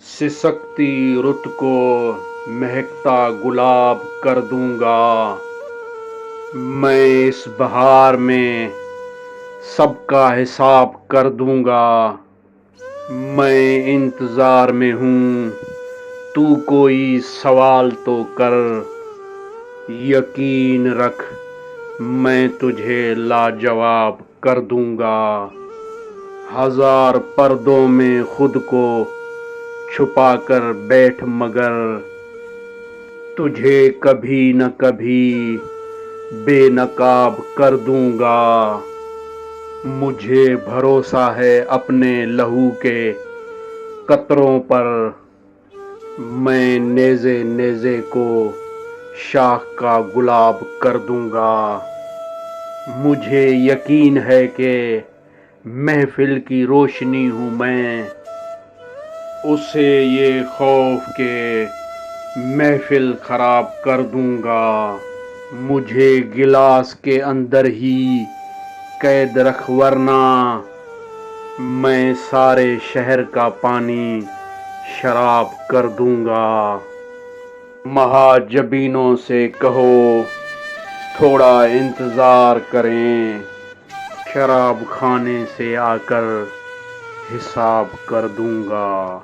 سسکتی رت کو مہکتا گلاب کر دوں گا، میں اس بہار میں سب کا حساب کر دوں گا۔ میں انتظار میں ہوں، تو کوئی سوال تو کر، یقین رکھ میں تجھے لاجواب کر دوں گا۔ ہزار پردوں میں خود کو چھپا کر بیٹھ مگر تجھے کبھی نہ کبھی بے نقاب کر دوں گا۔ مجھے بھروسہ ہے اپنے لہو کے قطروں پر، میں نیزے نیزے کو شاخ کا گلاب کر دوں گا۔ مجھے یقین ہے کہ محفل کی روشنی ہوں میں، اسے یہ خوف کہ محفل خراب کر دوں گا۔ مجھے گلاس کے اندر ہی قید رکھ ورنہ میں سارے شہر کا پانی شراب کر دوں گا۔ مہاجبینوں سے کہو تھوڑا انتظار کریں، شراب خانے سے آ کر حساب کر دوں گا۔